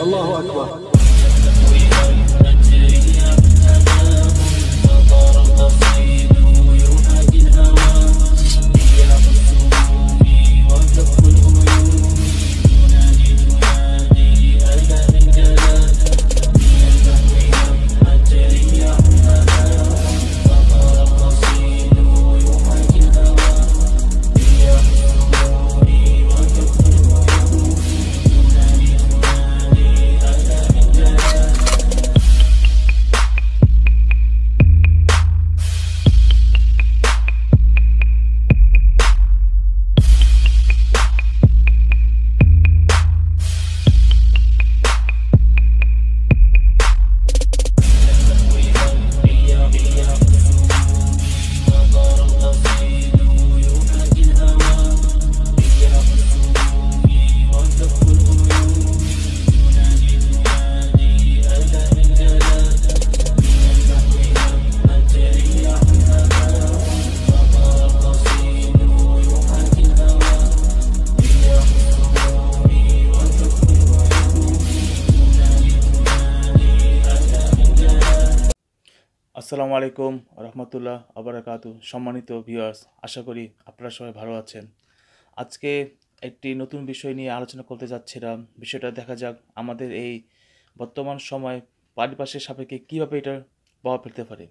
الله أكبر. আসসালামু আলাইকুম রহমতুল্লাহ আবরাকাতু। সম্মানিত ভিউয়ার্স, আশা করি আপনারা সবাই ভালো আছেন। আজকে একটি নতুন বিষয় নিয়ে আলোচনা করতে যাচ্ছিলাম। বিষয়টা দেখা যাক আমাদের এই বর্তমান সময় পারিপার্শ্বিক সাপেক্ষে কীভাবে এটার প্রভাব ফেলতে পারে।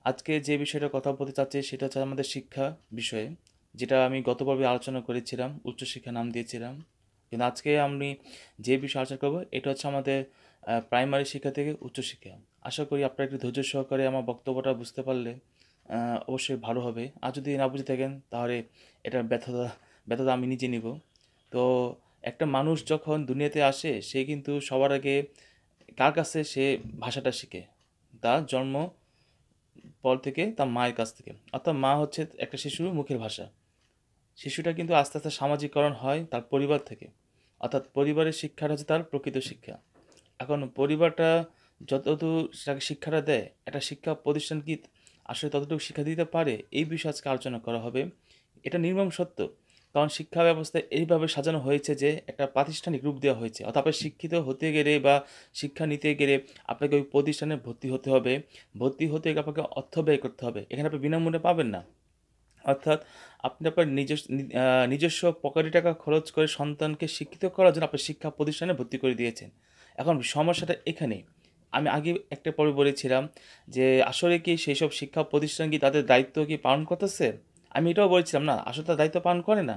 আজকে যে বিষয়টা কথা বলতে চাচ্ছি সেটা হচ্ছে আমাদের শিক্ষা বিষয়ে, যেটা আমি গত পর্বে আলোচনা করেছিলাম, উচ্চশিক্ষা নাম দিয়েছিলাম। কিন্তু আজকে আমি যে বিষয়ে আলোচনা করবো এটা হচ্ছে আমাদের প্রাইমারি শিক্ষা থেকে উচ্চশিক্ষা। আশা করি আপনারা একটু ধৈর্য সহকারে আমার বক্তব্যটা বুঝতে পারলে অবশ্যই ভালো হবে। আর যদি না বুঝে থাকেন তাহলে এটার ব্যথা আমি নিজে নিব। তো একটা মানুষ যখন দুনিয়াতে আসে সে কিন্তু সবার আগে কার কাছে সে ভাষাটা শিখে? তার জন্ম পর থেকে তার মায়ের কাছ থেকে। অর্থাৎ মা হচ্ছে একটা শিশুর মুখের ভাষা। শিশুটা কিন্তু আস্তে আস্তে সামাজিকরণ হয় তার পরিবার থেকে। অর্থাৎ পরিবারের শিক্ষাটা হচ্ছে তার প্রকৃত শিক্ষা। এখন পরিবারটা যতটুকু তাকে শিক্ষাটা দেয়, একটা শিক্ষা প্রতিষ্ঠান কি আসলে ততটুকু শিক্ষা দিতে পারে? এই বিষয়ে আজকে আলোচনা করা হবে। এটা নির্মম সত্য। কারণ শিক্ষা ব্যবস্থা এইভাবে সাজানো হয়েছে যে একটা প্রাতিষ্ঠানিক রূপ দেওয়া হয়েছে। অর্থাৎ আপনি শিক্ষিত হতে গেলে বা শিক্ষা নিতে গেলে আপনাকে ওই প্রতিষ্ঠানে ভর্তি হতে হবে। ভর্তি হতে গেলে আপনাকে অর্থ ব্যয় করতে হবে। এখানে আপনি বিনামূল্যে পাবেন না। অর্থাৎ আপনি আপনার নিজস্ব পকেটে টাকা খরচ করে সন্তানকে শিক্ষিত করার জন্য আপনার শিক্ষা প্রতিষ্ঠানে ভর্তি করে দিয়েছেন। এখন সমস্যাটা এখানেই। আমি আগে একটা পর্বে বলেছিলাম যে আসলে কি সেই সব শিক্ষা প্রতিষ্ঠান কি তাদের দায়িত্ব কি পালন করতেছে? আমি এটাও বলেছিলাম না, আসলে তার দায়িত্ব পালন করে না।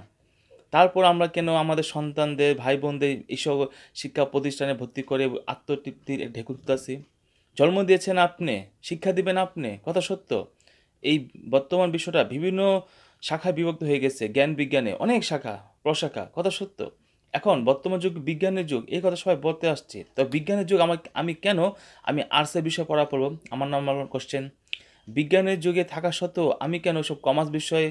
তারপর আমরা কেন আমাদের সন্তানদের, ভাই বোনদের এইসব শিক্ষা প্রতিষ্ঠানে ভর্তি করে আত্মতৃপ্তির ঢেকুর তুলতাছি? জন্ম দিয়েছেন আপনি, শিক্ষা দিবেন আপনি, কথা সত্য। এই বর্তমান বিশ্বটা বিভিন্ন শাখায় বিভক্ত হয়ে গেছে। জ্ঞান বিজ্ঞানে অনেক শাখা প্রশাখা, কথা সত্য। এখন বর্তমান যুগ বিজ্ঞানের যুগ, এই কথা সবাই বলতে আসছে। তো বিজ্ঞানের যুগ আমি আর্টসের বিষয়ে পড়া পড়ব? আমার নাম্বার কোশ্চেন। বিজ্ঞানের যুগে থাকা সত্ত্বেও আমি কেন সব কমার্স বিষয়ে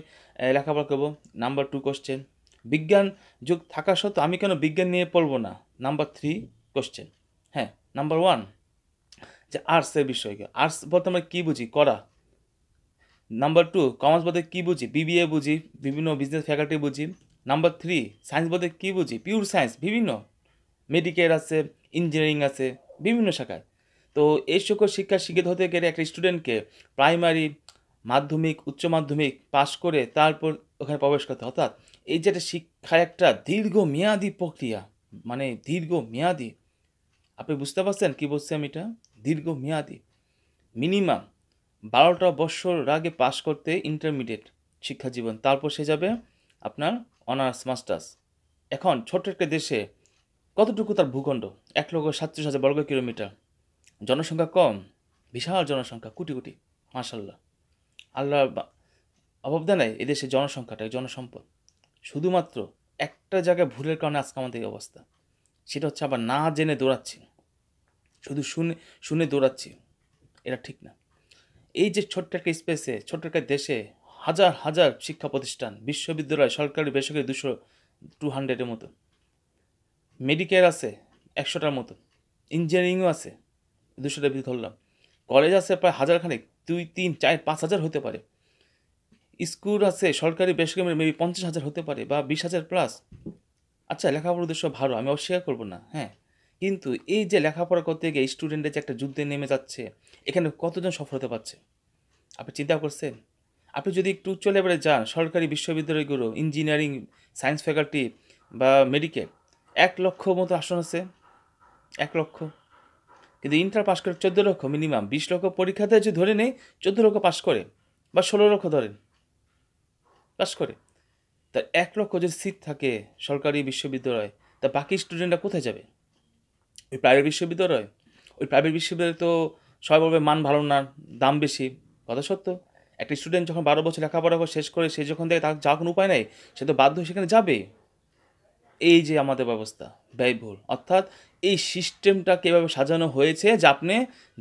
লেখাপড়া করবো? Number 2 question. বিজ্ঞান যুগ থাকা সত্ত্বেও আমি কেন বিজ্ঞান নিয়ে পড়বো না? Number 3 question. হ্যাঁ, নাম্বার 1 যে আর্টসের বিষয়। আর্টস বলতে আমরা কী বুঝি? করা। নাম্বার 2 কমার্স বলতে কী বুঝি? বিবিএ বুঝি, বিভিন্ন বিজনেস ফ্যাকাল্টি বুঝি। নাম্বার 3 সায়েন্স বলতে কী বুঝি? পিওর সায়েন্স, বিভিন্ন মেডিকেল আছে, ইঞ্জিনিয়ারিং আছে, বিভিন্ন শাখায়। তো এই সকল শিক্ষা শিক্ষিত হতে গেলে একটা স্টুডেন্টকে প্রাইমারি, মাধ্যমিক, উচ্চ মাধ্যমিক পাশ করে তারপর ওখানে প্রবেশ করতে হয়। অর্থাৎ এই যে একটা শিক্ষা একটা দীর্ঘমেয়াদী প্রক্রিয়া, মানে দীর্ঘমেয়াদী। আপনি বুঝতে পারছেন কী বলছি আমি? এটা দীর্ঘমেয়াদী। মিনিমাম 12টা বৎসর আগে পাশ করতে ইন্টারমিডিয়েট শিক্ষা জীবন, তারপর সে যাবে আপনার অনার্স মাস্টার্স। এখন ছোট্ট একটা দেশে কতটুকু তার ভূখণ্ড? 1,37,000 বর্গ কিলোমিটার। জনসংখ্যা কম, বিশাল জনসংখ্যা, কোটি কোটি, মাশাল্লাহ। আল্লাহ অভাব দেয় নাই এদেশে জনসংখ্যাটা, জনসম্পদ। শুধুমাত্র একটা জায়গায় ভুলের কারণে আজকে আমাদের এই অবস্থা। সেটা হচ্ছে আবার না জেনে দৌড়াচ্ছি, শুধু শুনে শুনে দৌড়াচ্ছি। এটা ঠিক না। এই যে ছোট্ট একটা স্পেসে, ছোট্ট একটা দেশে হাজার হাজার শিক্ষা প্রতিষ্ঠান, বিশ্ববিদ্যালয়, সরকারি বেসরকারি 200 মতো, মেডিকেল আছে 100টার মতো, ইঞ্জিনিয়ারিংও আছে 200টার ভিতরে ধরলাম, কলেজ আছে প্রায় হাজারখানেক, 2, 3, 4, 5 হাজার হতে পারে, স্কুল আছে সরকারি বেসরকারি মেবি 50,000 হতে পারে বা 20,000 প্লাস। আচ্ছা, লেখাপড়ার উদ্দেশ্য ভালো, আমি অস্বীকার করবো না, হ্যাঁ, কিন্তু এই যে লেখাপড়া করতে গিয়ে স্টুডেন্টের যে একটা যুদ্ধে নেমে যাচ্ছে, এখানে কতজন সফল হতে পারছে আপনি চিন্তা করছেন? আপনি যদি একটু উচ্চ লেভেলে যান, সরকারি বিশ্ববিদ্যালয়গুলো, ইঞ্জিনিয়ারিং, সায়েন্স ফ্যাকাল্টি বা মেডিকেল, 1 লক্ষ মতো আসন আছে, 1 লক্ষ। কিন্তু ইন্টার পাস করে 14 লক্ষ মিনিমাম, 20 লক্ষ পরীক্ষা দেয় যদি ধরে নেই, 14 লক্ষ পাস করে বা 16 লক্ষ ধরেন পাস করে, তা 1 লক্ষ যদি সিট থাকে সরকারি বিশ্ববিদ্যালয়, তা বাকি স্টুডেন্টরা কোথায় যাবে? ওই প্রাইভেট বিশ্ববিদ্যালয়? ওই প্রাইভেট বিশ্ববিদ্যালয় তো সবাই বলবে মান ভালো না, দাম বেশি। কথা সত্য। একটা স্টুডেন্ট যখন 12 বছর লেখাপড়া করে শেষ করে, সে যখন দেখে তার যাওয়ার কোনো উপায় নেই, সে তো বাধ্য হয়ে সেখানে যাবে। এই যে আমাদের ব্যবস্থা ব্যয়বহুল, অর্থাৎ এই সিস্টেমটাকে এভাবে সাজানো হয়েছে যে আপনি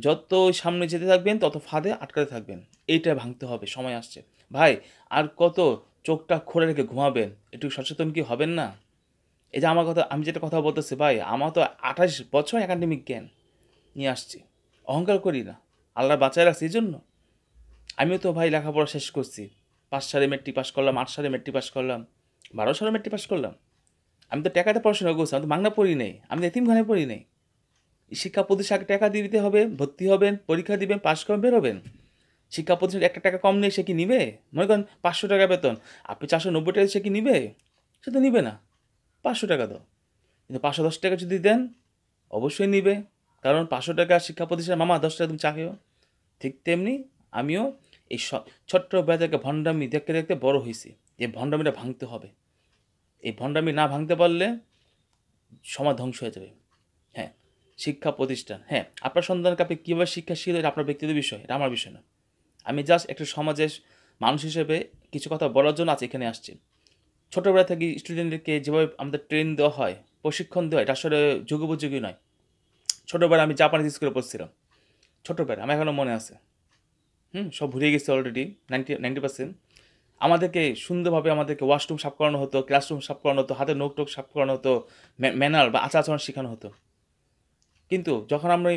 যত সামনে যেতে থাকবেন তত ফাঁদে আটকাতে থাকবেন। এইটা ভাঙতে হবে, সময় আসছে ভাই। আর কত চোখটা খোলা রেখে ঘুমাবেন? একটু সচেতন কি হবেন না? এই যে আমার কথা, আমি যেটা কথা বলতেছি ভাই, আমার তো 28 বছর একাডেমিক জ্ঞান নিয়ে আসছি, অহংকার করি না, আল্লাহ বাঁচায় রাখছি এই জন্য। আমিও তো ভাই লেখাপড়া শেষ করছি, 5 সালে মেট্রিক পাস করলাম, 8 সালে মেট্রিক পাস করলাম, 12 সালে মেট্রিক পাস করলাম। আমি তো টাকাতে পড়াশোনা করছি, আমি তো বাংলা পড়ি নেই, আমি তো এতিমখানায় পড়ি নেই। শিক্ষা প্রতিষ্ঠানে টাকা দিয়ে দিতে হবে, ভর্তি হবেন, পরীক্ষা দিবেন, পাস করবেন, বেরোবেন। শিক্ষা প্রতিষ্ঠানে 1 টাকা কম নেই, সে কি নিবে? মনে করেন 500 টাকা বেতন, আপনি 490 টাকা, সে কি নিবে? সে তো নিবে না। 500 টাকা দাও, কিন্তু 510 টাকা যদি দেন অবশ্যই নিবে, কারণ 500 টাকা শিক্ষা প্রতিষ্ঠানের মামা 10 টাকা তুমি চা খেও। ঠিক তেমনি আমিও এই ছোট্ট বেলাকে ভণ্ডামি দেখতে দেখতে বড় হয়েছি, এই ভণ্ডামিটা ভাঙতে হবে। এই ভণ্ডামি না ভাঙতে পারলে সমাজ ধ্বংস হয়ে যাবে। হ্যাঁ, শিক্ষা প্রতিষ্ঠান, হ্যাঁ, আপনার সন্তানকে আপনি কীভাবে শিক্ষা শিখে, এটা আপনার ব্যক্তিগত বিষয়, এটা আমার বিষয় না। আমি জাস্ট একটা সমাজের মানুষ হিসেবে কিছু কথা বলার জন্য আজ এখানে আসছি। ছোটোবেলা থেকে স্টুডেন্টদেরকে যেভাবে আমাদের ট্রেন দেওয়া হয়, প্রশিক্ষণ দেওয়া হয়, এটা আসলে যুগোপযোগী নয়। ছোটোবেলায় আমি জাপানিজ স্কুলে পড়ছিলাম, ছোটোবেলায় আমার এখনও মনে আছে। সব ভুলে গেছি অলরেডি, 90%। আমাদেরকে সুন্দরভাবে আমাদেরকে ওয়াশরুম সাফ করানো হতো, ক্লাসরুম সাফ করানো হতো, হাতের নোক টোক সাফ করানো হতো, ম্যানার বা আচার আচরণ শেখানো হতো। কিন্তু যখন আমরা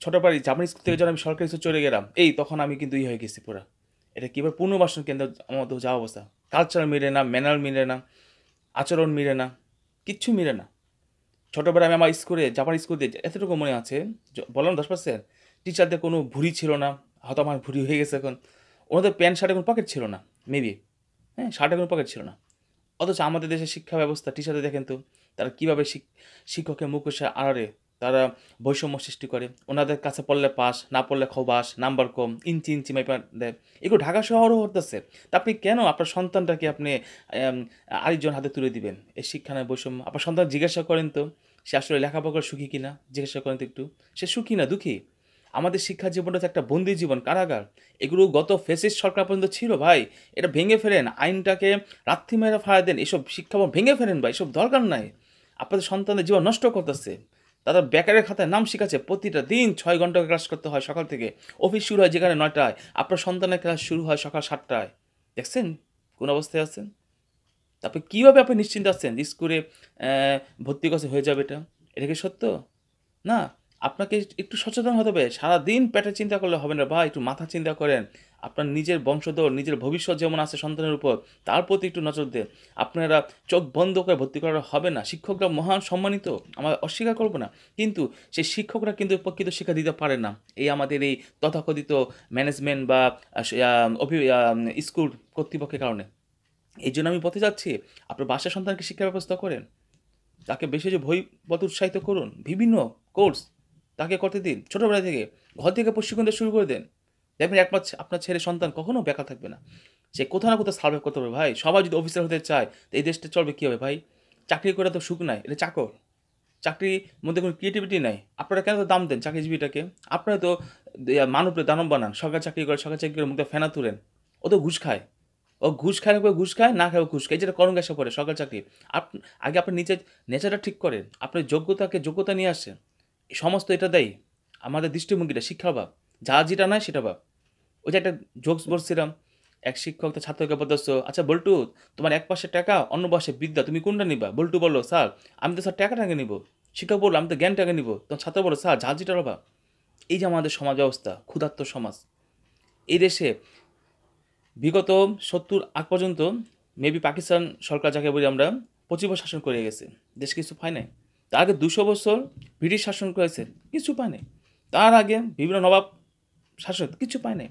ছোটোবেলায় জাপানিজ স্কুল থেকে যখন আমি সরকারি স্কুলে চলে গেলাম, তখন আমি কিন্তু হয়ে গেছি পুরা। এটা কীভাবে পুনর্বাসন কেন্দ্র আমাদের যাওয়া অবস্থা। কালচার মিলে না, ম্যানার মিলে না, আচরণ মিলে না, কিচ্ছু মিলে না। ছোটোবেলায় আমি আমার স্কুলে, জাপানি স্কুল দিয়ে এতটুকু মনে আছে, বললাম 10%, টিচারদের কোনো ভুঁড়ি ছিল না, হয়তো আমার ভুঁড়ি হয়ে গেছে এখন। ওনাদের প্যান্ট শার্টে কোনো পকেট ছিল না, মেবি, হ্যাঁ, শার্টে কোনো পকেট ছিল না। অথচ আমাদের দেশের শিক্ষা ব্যবস্থা, টিচারদের দেখেন তো, তারা কীভাবে শিক্ষকের মুখোশের আড়ালে তারা বৈষম্য সৃষ্টি করে। ওনাদের কাছে পড়লে পাস, না পড়লে খবাস, নাম্বার কম, ইঞ্চি ইঞ্চি মাইপা দেয়। এগুলো ঢাকা শহরও হতেছে। তা আপনি কেন আপনার সন্তানটাকে আপনি আরেকজন হাতে তুলে দিবেন? এই শিক্ষার বৈষম্য। আপনার সন্তান জিজ্ঞাসা করেন তো, সে আসলে লেখাপড়া সুখী কিনা, জিজ্ঞাসা করেন তো একটু। সে সুখী না দুঃখী? আমাদের শিক্ষা জীবনটা তো একটা বন্দি জীবন, কারাগার। এগুলো গত ফ্যাসিস্ট সরকার পর্যন্ত ছিল ভাই। এটা ভেঙে ফেলেন, আইনটাকে লাথি মেরে ফাড়া দেন, এসব শিক্ষা ভেঙে ফেলেন ভাই, এসব দরকার নাই। আপনাদের সন্তানদের জীবন নষ্ট করতেছে। তারা বেকারের খাতায় নাম শিখাচ্ছে, প্রতিটা দিন 6 ঘন্টা ক্লাস করতে হয় সকাল থেকে। অফিস শুরু হয় যেখানে 9টায়, আপনার সন্তানের ক্লাস শুরু হয় সকাল 7টায়। দেখছেন কোন অবস্থায় আছেন? তারপরে কীভাবে আপনি নিশ্চিন্তে আছেন স্কুলে ভর্তি কাছে হয়ে যাবে এটা? এটা কি সত্য? না, আপনাকে একটু সচেতন হতে হবে। সারাদিন পেটের চিন্তা করলে হবে না ভাই, একটু মাথা চিন্তা করেন। আপনার নিজের বংশধর, নিজের ভবিষ্যৎ যেমন আছে সন্তানের উপর, তার প্রতি একটু নজর দেন। আপনারা চোখ বন্ধ করে ভর্তি করা হবে না। শিক্ষকরা মহান সম্মানিত, আমরা অস্বীকার করব না। কিন্তু সেই শিক্ষকরা কিন্তু প্রকৃত শিক্ষা দিতে পারে না। আমাদের এই তথাকথিত ম্যানেজমেন্ট বা স্কুল কর্তৃপক্ষের কারণে। এইজন্য আমি বলতে চাচ্ছি, আপনার বাসার সন্তানকে শিক্ষা ব্যবস্থা করেন। তাকে বেশি যে বইপত্র উৎসাহিত করুন, বিভিন্ন কোর্স তাকে করতে দিন। ছোটোবেলা থেকে ঘর থেকে প্রশিক্ষণ দিয়ে শুরু করে দেন। দেখবেন একমাত্র আপনার ছেলে সন্তান কখনো বেকার থাকবে না। সে কোথাও না কোথাও সার্ভাইভ করতে পারবে ভাই। সবাই যদি অফিসার হতে চায়, তো এই দেশটা চলবে কী হবে ভাই? চাকরি করে তো সুখ নাই, এটা চাকর। চাকরির মধ্যে কোনো ক্রিয়েটিভিটি নাই। আপনারা কেন তো দাম দেন চাকরিজীবীটাকে? আপনারা তো মানবরে দানব বানান। সরকারি চাকরি করে মুখে ফেনা তুলেন। ও তো ঘুষ খায়। ও ঘুষ খায় না, ঘুষ খায়, না খায় ঘুষ খায়। যেটা করণ গ্যাসে পড়ে সরকারি চাকরি। আগে আপনি নিজের নেচারটা ঠিক করেন। আপনার যোগ্যতা নিয়ে আসেন। সমস্ত এটা দেয় আমাদের দৃষ্টিভঙ্গিটা, শিক্ষার অভাব। যা যেটা নয় সেটা ভাব। ওই যে একটা জোকস বলছিলাম, এক শিক্ষক তার ছাত্রকে বলতেছো, আচ্ছা বল্টু, তোমার এক পাশে টাকা অন্য পাশে বিদ্যা, তুমি কোনটা নিবা? বল্টু বললো, স্যার আমি তো স্যার টাকাটাকে নিব। শিক্ষক বললো, আমি তো জ্ঞানটাকে নিব। তখন ছাত্র বললো, স্যার ঝাঁঝিটা রবা। এই যে আমাদের সমাজ ব্যবস্থা, ক্ষুধার্ত সমাজ। এই দেশে বিগত 70 আগ পর্যন্ত মেবি পাকিস্তান সরকার যাকে বলি আমরা 25 বছর শাসন করে গেছে, দেশ কিছু পায় নাই। তার আগে 200 বছর ব্রিটিশ শাসন করেছে, কিছু পায় নাই। তার আগে বিভিন্ন নবাব শাসক, কিছু পায় নাই।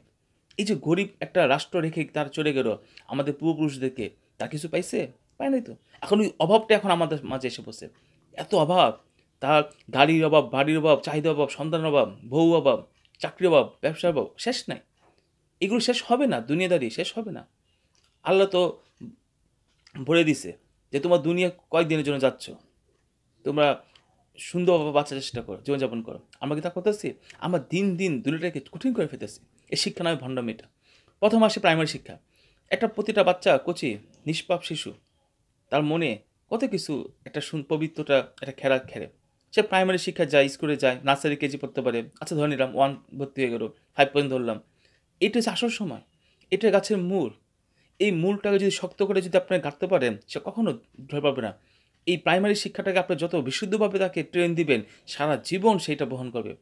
এই যে গরিব একটা রাষ্ট্র রেখে তার চলে গেল আমাদের পূর্বপুরুষদেরকে, তার কিছু পাইছে? পায় নাই তো। এখন ওই অভাবটা এখন আমাদের মাঝে এসে বসে, এত অভাব। তার গাড়ির অভাব, বাড়ির অভাব, চাহিদা অভাব, সন্তানের অভাব, বউ অভাব, চাকরির অভাব, ব্যবসার অভাব, শেষ নাই। এগুলো শেষ হবে না, দুনিয়াদারি শেষ হবে না। আল্লাহ তো বলে দিছে যে তোমার দুনিয়া কয়েকদিনের জন্য যাচ্ছ, তোমরা সুন্দরভাবে বাঁচার চেষ্টা করো, জীবনযাপন করো। আমরা কি তা করতেছি? আমরা দিন দিন দুনিয়াটাকে কঠিন করে ফেলতেছি। এই শিক্ষা নয় ভণ্ডামি এটা। প্রথম আসে প্রাইমারি শিক্ষা। একটা প্রতিটা বাচ্চা কচি নিষ্পাপ শিশু, তার মনে কত কিছু, একটা পবিত্রতা, একটা খেলে। সে প্রাইমারি শিক্ষা যায়, স্কুলে যায়, নার্সারি কেজি পড়তে পারে। আচ্ছা ধরে নিলাম 1 ভর্তি হয়ে গেল, 5 পর্যন্ত ধরলাম। এটা হচ্ছে আসল সময়, এটা গাছের মূল। এই মূলটাকে যদি শক্ত করে যদি আপনি গাঁথতে পারেন, সে কখনো ধরে পাবে না। এই প্রাইমারি শিক্ষাটাকে আপনি যত বিশুদ্ধভাবে তাকে ট্রেন দিবেন, সারা জীবন সেইটা বহন করবে।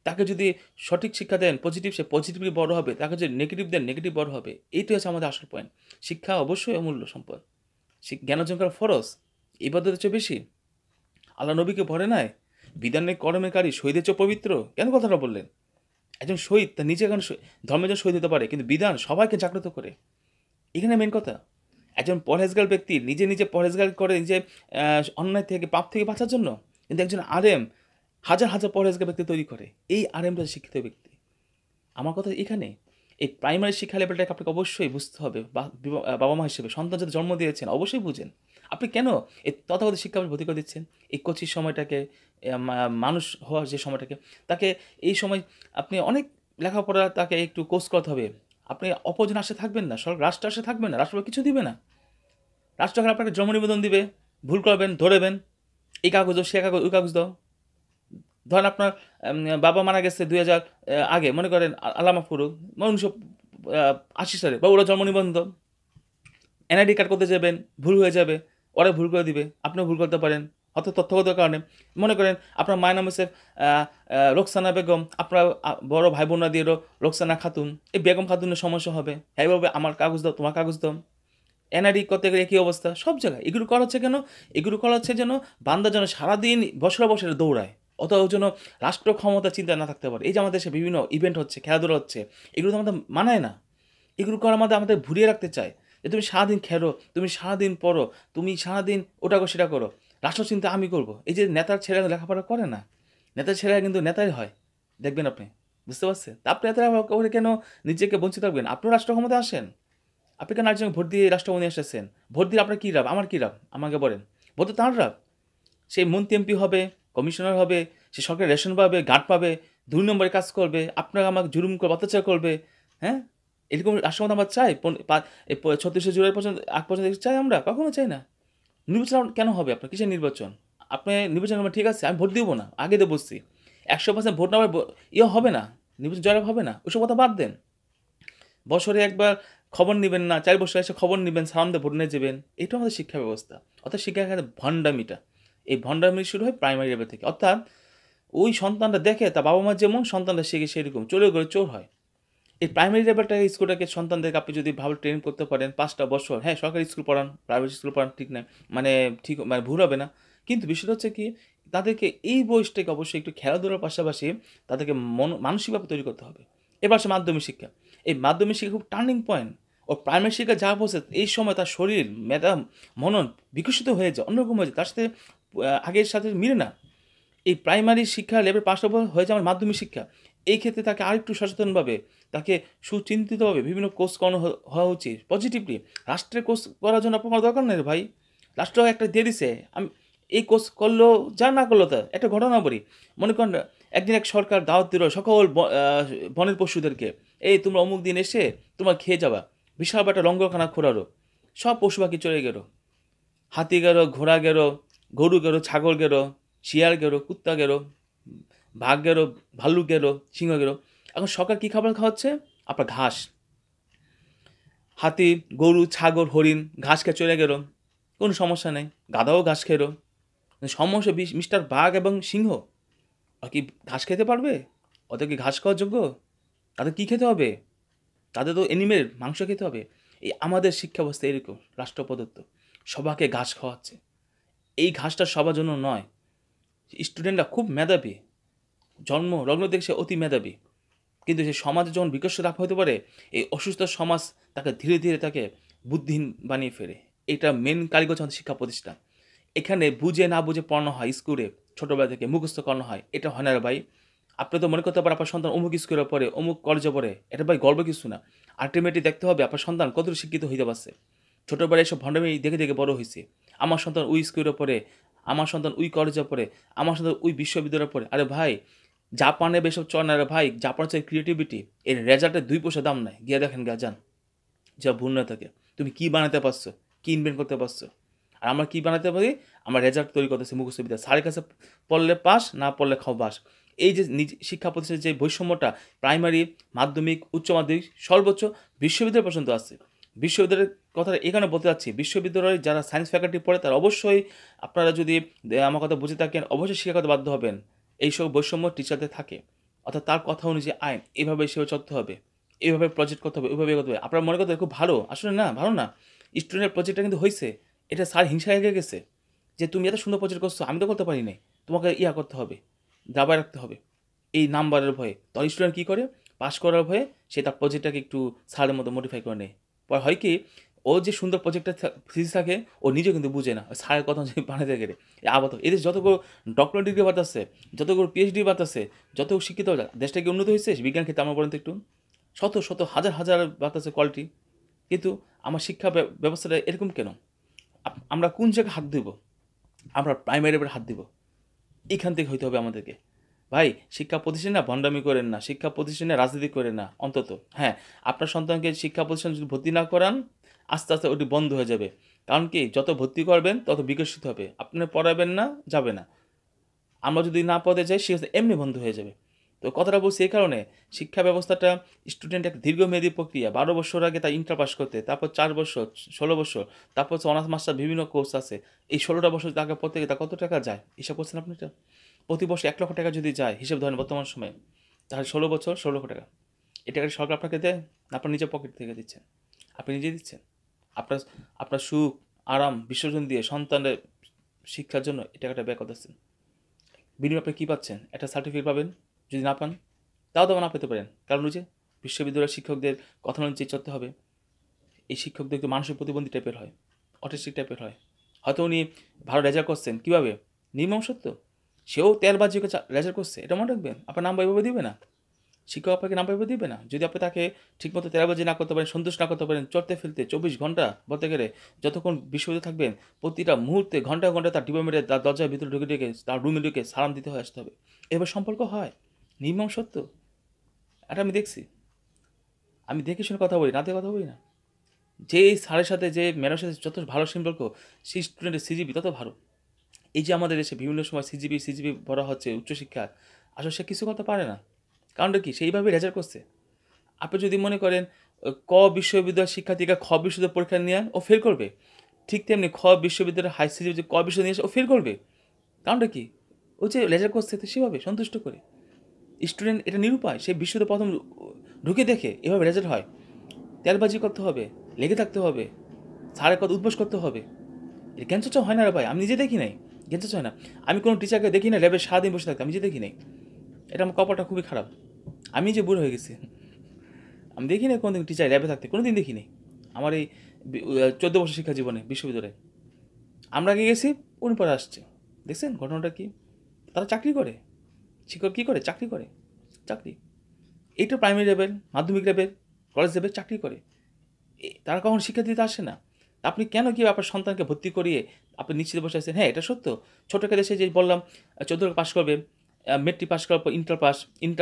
তাকে যদি সঠিক শিক্ষা দেন পজিটিভ, সে পজিটিভলি বড় হবে। তাকে যদি নেগেটিভ দেন, নেগেটিভ বড় হবে। এইটাই হচ্ছে আমাদের আসল পয়েন্ট। শিক্ষা অবশ্যই অমূল্য সম্পদ, জ্ঞান অর্জন করা ফরজ, ইবাদতের চেয়ে বেশি। আল্লাহ নবীকে ভরে নাই বিধানের কর্মকারী শহীদের চেয়ে পবিত্র? কেন কথাটা বললেন? একজন শহীদ তার নিজে এখন ধর্মের জন্য শহীদ হতে পারে, কিন্তু বিধান সবাইকে জাগ্রত করে। এখানে মেন কথা, একজন পরহেজগার ব্যক্তি নিজে নিজে পরহেজগার করে, নিজে অন্যায় থেকে, পাপ থেকে বাঁচার জন্য। কিন্তু একজন আলেম হাজার হাজার পরহেজগার ব্যক্তি তৈরি করে। এই আলেমটা শিক্ষিত ব্যক্তি। আমার কথা এখানে, এই প্রাইমারি শিক্ষা লেভেলটাকে আপনাকে অবশ্যই বুঝতে হবে। বাবা মা হিসেবে সন্তান যাতে জন্ম দিয়েছেন অবশ্যই বুঝেন। আপনি কেন এই তথাকথিত শিক্ষা ভর্তি করে দিচ্ছেন? এই কচির সময়টাকে, মানুষ হওয়ার যে সময়টাকে, তাকে এই সময় আপনি অনেক লেখাপড়া, তাকে একটু কোর্স করতে হবে। আপনি অপরজন আসে থাকবেন না, রাষ্ট্র আসে থাকবেন না, রাষ্ট্র কিছু দিবে না। রাষ্ট্র এখন আপনাকে জন্ম নিবেদন দিবে, ভুল করবেন ধরেবেন, এই কাগজ দাও, সে কাগজ, ওই কাগজ দাও। ধরেন আপনার বাবা মারা গেছে 2000 আগে, মনে করেন আল্লাহ মাফ করুক, 1980 সালে, বা ওরা জন্ম নিবন্ধন, এনআইডি কার্ড করতে যাবেন, ভুল হয়ে যাবে, ওরা ভুল করে দিবে, আপনিও ভুল করতে পারেন, হয়তো তথ্যগত কারণে। মনে করেন আপনার মায়ের নাম হচ্ছে রোকসানা বেগম, আপনার বড় ভাই বোনরা দিয়ে রোকসানা খাতুন, এই বেগম খাতুনের সমস্যা হবে। হ্যাঁ বাবা, আমার কাগজ দাও, তোমার কাগজ দাও। এনআইডি করতে গেলে একই অবস্থা সব জায়গায়। এগুলো করা হচ্ছে কেন? এগুলো করা হচ্ছে যেন বান্দা যেন সারাদিন বছর বছরে দৌড়ায়, অথবা যেন রাষ্ট্র ক্ষমতা চিন্তা না থাকতে পারে। এই যে আমাদের দেশে বিভিন্ন ইভেন্ট হচ্ছে, খেলাধুলা হচ্ছে, এগুলো তো আমাদের মানায় না। এগুলো করার মধ্যে আমাদের ভুলিয়ে রাখতে চায় যে তুমি সারাদিন খেলো, তুমি সারাদিন পড়ো, তুমি সারাদিন ওটা করো সেটা করো, রাষ্ট্র চিন্তা আমি করব। এই যে নেতার ছেলেরা লেখাপড়া করে না, নেতার ছেলেরা কিন্তু নেতাই হয়, দেখবেন আপনি। বুঝতে পারছেন? তা আপনি নেতারা করে কেন নিজেকে বঞ্চিত রাখবেন? আপনিও রাষ্ট্র ক্ষমতা আসেন, আপনি কেন আরেকজনকে ভোট দিয়ে রাষ্ট্রপতি এসেছেন? ভোট দিয়ে আপনার কী লাভ, আমার কী লাভ, আমাকে বলেন। ভোট তো তাঁর লাভ। সেই মন্ত্রী এমপি হবে, কমিশনার হবে, সে সরকারি রেশন পাবে, গার্ড পাবে, 2 নম্বরে কাজ করবে, আপনাকে আমাকে জুলুম করবে, অত্যাচার করবে। হ্যাঁ, এরকম রাষ্ট্রক্ষমতা আমরা চাই? 36শে জুলাই পর্যন্ত, আগ পর্যন্ত চাই আমরা? কখনো চাই না। নির্বাচন কেন হবে আপনার? কিসের নির্বাচন? আপনি নির্বাচন করবেন, ঠিক আছে, আমি ভোট দিব না, আগে তো বলছি। 100% ভোট না ইয়ে হবে না, নির্বাচন জয়লাভ হবে না, ওইসব কথা বাদ দেন। বছরে একবার খবর নেবেন না, 4 বছর এসে খবর নেবেন, সালাম দিয়ে ভোট নিয়ে যাবেন। এটা আমাদের শিক্ষা ব্যবস্থা। অর্থাৎ শিক্ষা খাতে ভণ্ডামিটা, এই ভণ্ডামি শুরু হয় প্রাইমারি লেভেল থেকে। অর্থাৎ ওই সন্তানটা দেখে তার বাবা মা যেমন, সন্তানটা শিখে সেরকম, চলে গেলে চোর হয়। এই প্রাইমারি লেভেলটা স্কুলটাকে সন্তানদেরকে আপনি যদি ভালো ট্রেন করতে পারেন 5টা বছর, হ্যাঁ সরকারি স্কুল পড়ান, প্রাইভেট স্কুল পড়ান, ঠিক না, মানে ঠিক, মানে ভুল হবে না। কিন্তু বিষয়টা হচ্ছে কি, তাদেরকে এই বয়সটাকে অবশ্যই একটু খেলাধুলার পাশাপাশি তাদেরকে মানসিকভাবে তৈরি করতে হবে। এবার আসে মাধ্যমিক শিক্ষা। এই মাধ্যমিক শিক্ষা খুব টার্নিং পয়েন্ট। ও প্রাইমারি শিক্ষা যা বসে, এই সময় তার শরীর, মেধা, মনন বিকশিত হয়ে যায়, অন্যরকম হয়ে যায়, তার সাথে আগের সাথে মিলে না। এই প্রাইমারি শিক্ষা লেভেল পাস হয়ে যায় আমার মাধ্যমিক শিক্ষা। এই ক্ষেত্রে তাকে আরেকটু সচেতনভাবে, তাকে সুচিন্তিতভাবে বিভিন্ন কোর্স করানো হওয়া উচিত পজিটিভলি। রাষ্ট্রের কোর্স করার জন্য আপনার দরকার নেই রে ভাই, রাষ্ট্র একটা দিয়ে দিছে। আমি এই কোর্স করলো, যা না করলো তা একটা ঘটনা বলি। মনে করেন একদিন এক সরকার দাওয়াত দিল সকল বনের পশুদেরকে, এই তোমরা অমুক দিন এসে তোমার খেয়ে যাবা। বিশাল একটা লঙ্গরখানা খোঁড়ালো, সব পশু পাখি চলে গেল, হাতি গেল, ঘোড়া গেল, গরু গেল, ছাগল গেল, শিয়াল গেল, কুত্তা গেল, বাঘ গেল, ভাল্লুক গেল, সিংহ গেল। এখন সরকার কী খাবার খাওয়াচ্ছে? আপনার ঘাস। হাতি, গরু, ছাগল, হরিণ ঘাস খেয়ে চলে গেল, কোনো সমস্যা নেই। গাধাও ঘাস খেলো। সমস্যা মিস্টার বাঘ এবং সিংহ ওরা কি ঘাস খেতে পারবে? ওদের কি ঘাস খাওয়ার যোগ্য? তাদের কি খেতে হবে? তাদের তো এনিমেল মাংস খেতে হবে। এই আমাদের শিক্ষা ব্যবস্থা এরকম রাষ্ট্র প্রদত্ত। সবাইকে ঘাস খাওয়াচ্ছে। এই ঘাসটা সবার জন্য নয়। স্টুডেন্টরা খুব মেধাবী, লগ্ন থেকে সে অতি মেধাবী, কিন্তু সে সমাজে যখন বিকশিত রাখা হতে পারে, এই অসুস্থ সমাজ তাকে ধীরে ধীরে তাকে বুদ্ধিহীন বানিয়ে ফেলে। এটা মেন কারিগর হচ্ছে শিক্ষা প্রতিষ্ঠান। এখানে বুঝে না বুঝে পড়ানো হয় স্কুলে, ছোটোবেলা থেকে মুখস্থ করানো হয়। এটা হয় না রে ভাই। আপনি তো মনে করতে পারেন আপনার সন্তান অমুক স্কুলে পড়ে, অমুক কলেজে পড়ে, এটা ভাই গর্ব কিছু না। আলটিমেটলি দেখতে হবে আপনার সন্তান কতটুকু শিক্ষিত হইতে পারছে। ছোটোবেলায় এসব ভণ্ডামি দেখে দেখে বড় হয়েছে। আমার সন্তান ওই স্কুলে পড়ে, আমার সন্তান ওই কলেজে পড়ে, আমার সন্তান ওই বিশ্ববিদ্যালয়ে পড়ে। আরে ভাই, জাপানে বেসব চল না রে ভাই। জাপান হচ্ছে ক্রিয়েটিভিটি, এর রেজাল্টের 2 পয়সা দাম নাই। গিয়ে দেখেন গা যান, যা ভুল না থাকে। তুমি কি বানাতে পারছো, কি ইনভেন্ট করতে পারছো? আর আমরা কি বানাতে পারি? আমরা রেজাল্ট তৈরি করতেছি মুখস্থ বিদ্যা। স্যারের কাছে পড়লে পাস, না পড়লে খাও বাস। এই যে শিক্ষা প্রতিষ্ঠানের যে বৈষম্যটা প্রাইমারি, মাধ্যমিক, উচ্চ মাধ্যমিক, সর্বোচ্চ বিশ্ববিদ্যালয় পর্যন্ত আছে। বিশ্ববিদ্যালয়ের কথা এখানে বলতে চাচ্ছি, বিশ্ববিদ্যালয়ে যারা সায়েন্স ফ্যাকাল্টি পড়ে তারা অবশ্যই, আপনারা যদি আমার কথা বুঝে থাকেন, অবশ্যই শিক্ষা করতে বাধ্য হবেন। এইসব বৈষম্য টিচারদের থাকে, অর্থাৎ তার কথা অনুযায়ী আইন এভাবে সেভাবে চলতে হবে, এইভাবে প্রজেক্ট করতে হবে, ওইভাবে করতে হবে। আপনারা মনে করতে খুব ভালো, আসলে না, ভালো না। স্টুডেন্টের প্রজেক্টটা কিন্তু হয়েছে, এটা স্যার হিংসা হয়ে গেছে যে তুমি এত সুন্দর প্রজেক্ট করছো, আমি তো করতে পারি নাই, তোমাকে করতে হবে, দাবায় রাখতে হবে এই নাম্বারের ভয়ে। তখন স্টুডেন্ট কী করে? পাস করার ভয়ে সে তার প্রজেক্টটাকে একটু স্যারের মতো মডিফাই করে নেয়। পরে হয় কি, ও যে সুন্দর প্রজেক্টটা থিসিস থাকে ও নিজে কিন্তু বুঝে না, স্যারের কথা যে বানাতে গেলে আবার এদের যতগুলো ডক্টরেট ডিগ্রি বাতাচ্ছে, যতগুলো পিএইচডি বাতাচ্ছে, যত শিক্ষিত দেশটা কি উন্নত হয়েছে বিজ্ঞান ক্ষেত্রে? আমার বলেন তো একটু। শত শত হাজার হাজার বাতাচ্ছে কোয়ালিটি, কিন্তু আমার শিক্ষা ব্যবস্থাটা এরকম কেন? আমরা কোন জায়গায় হাত দেব? আমরা প্রাইমারি লেভেলে হাত দেব, এখান থেকে হইতে হবে আমাদেরকে। ভাই, শিক্ষা প্রতিষ্ঠানে না ভণ্ডামি করেন না, শিক্ষা প্রতিষ্ঠানে রাজনীতি করেন না অন্তত। হ্যাঁ, আপনার সন্তানকে শিক্ষা প্রতিষ্ঠানে যদি ভর্তি না করান, আস্তে আস্তে ওটি বন্ধ হয়ে যাবে। কারণ কি, যত ভর্তি করবেন তত বিকশিত হবে। আপনি পড়াবেন না, যাবে না। আমরা যদি না পড়তে যাই, সেক্ষেত্রে এমনি বন্ধ হয়ে যাবে। তো কথাটা বলছি এই কারণে, শিক্ষা ব্যবস্থাটা স্টুডেন্ট এক দীর্ঘমেয়াদী প্রক্রিয়া। 12 বছর আগে তার ইন্টার পাস করতে, তারপর 4 বছর, 16 বছর, তারপর হচ্ছে অনার্স মাস্টার, বিভিন্ন কোর্স আছে। এই 16টা বছর আগে পড়তে গিয়ে তা কত টাকা যায় হিসাব করছেন আপনি? এটা প্রতি বছর 1 লক্ষ টাকা যদি যায়, হিসেব ধরেন বর্তমান সময়ে, তাহলে 16 বছর 16 লক্ষ টাকা। এটা কি সরকার আপনাকে দেয়? না আপনার নিজের পকেট থেকে দিচ্ছেন? আপনি নিজেই দিচ্ছেন। আপনার আপনার সুখ, আরাম বিসর্জন দিয়ে সন্তানের শিক্ষার জন্য এই টাকাটা ব্যয় করতেছেন। বিনিময়ে আপনি কী পাচ্ছেন? একটা সার্টিফিকেট পাবেন। যদি না পান, তাও তো না পেতে পারেন। কারণ ওই যে বিশ্ববিদ্যালয়ের শিক্ষকদের কথা অনুযায়ী চলতে হবে। এই শিক্ষকদের একটু মানসিক প্রতিবন্ধী টাইপের হয়, অটিস্টিক টাইপের হয়। হয়তো উনি ভালো রেজাল্ট করছেন, কীভাবে? নির্মম সত্য, সেও তেলবাজি করে রেজাল্ট করছে, এটা মনে রাখবেন। আপনার নাম্বার এভাবে দিবে না, শিক্ষক আপনাকে নাম্বার এভাবে দিবে না। যদি আপনি তাকে ঠিকমতো তেলবাজি না করতে পারেন, সন্তুষ্ট না করতে পারেন, চড়তে ফেলতে 24 ঘন্টা বলতে গেলে যতক্ষণ বিশ্ববিদ্যালয়ে থাকবেন, প্রতিটা মুহূর্তে ঘন্টা ঘন্টা তার ডিবা মেরে তার দরজার ভিতরে ঢুকে ঢুকে তার রুমে ঢুকে সালাম দিতে হয়ে আসতে হবে। এবার সম্পর্ক হয়, নির্মম সত্য। এটা আমি দেখছি, আমি দেখে শুনে কথা বলি, না দেখে কথা বলি না। যে স্যারের সাথে, যে ম্যাডামের সাথে যত ভালো সম্পর্ক, সেই স্টুডেন্টের সিজিপি তত ভালো। এই যে আমাদের দেশে বিভিন্ন সময় সিজিপি বলা হচ্ছে উচ্চশিক্ষা, আসলে সে কিছু করতে পারে না। কারণটা কি? সেইভাবে রেজাল্ট করছে। আপনি যদি মনে করেন ক বিশ্ববিদ্যালয়ের শিক্ষার্থীকে খ বিশ্ববিদ্যালয় পরীক্ষা নিয়ে ও ফেল করবে, ঠিক তেমনি খ বিশ্ববিদ্যালয়ের হাই সিজিপি যে ক বিশ্ববিদ্যালয় নিয়ে এসে ও ফেল করবে। কারণটা কি? ও যে রেজাল্ট করছে তো সেভাবে সন্তুষ্ট করে। স্টুডেন্ট এটা নিরুপায়, সে বিশ্বতে প্রথম ঢুকে দেখে এভাবে রেজাল্ট হয়। তেলবাজি করতে হবে, লেগে থাকতে হবে, স্যারের কথা উদ্বোস করতে হবে। এটা জ্ঞান চর্চা হয় না রে ভাই, আমি নিজে দেখি নাই, জ্ঞান চর্চা হয় না। আমি কোনো টিচারকে দেখি না ল্যাবে সারাদিন বসে থাকতে, আমি নিজে দেখি নাই। এটা আমার কপালটা খুবই খারাপ। আমি যে বুড়ো হয়ে গেছি, আমি দেখি না কোনোদিন টিচার ল্যাবে থাকতে, কোনো দিন দেখি নাই আমার এই 14 বছর শিক্ষা জীবনে বিশ্ববিদ্যালয়ে। আমরা আগে গেছি, উনি পরে আসছে। দেখছেন ঘটনাটা কি? তারা চাকরি করে, শিক্ষক কী করে? চাকরি করে, চাকরি। এইটা প্রাইমারি লেভেল, মাধ্যমিক লেভেল, কলেজ লেভেল চাকরি করে। তারা কখনো শিক্ষা দিতে আসে না। আপনি কেন কি আপনার সন্তানকে ভর্তি করিয়ে আপনি নিশ্চিত বসে আছেন? হ্যাঁ, এটা সত্য। ছোটো একটা দেশে যে বললাম 14 পাস করবে, মেট্রিক পাস করার পর ইন্টার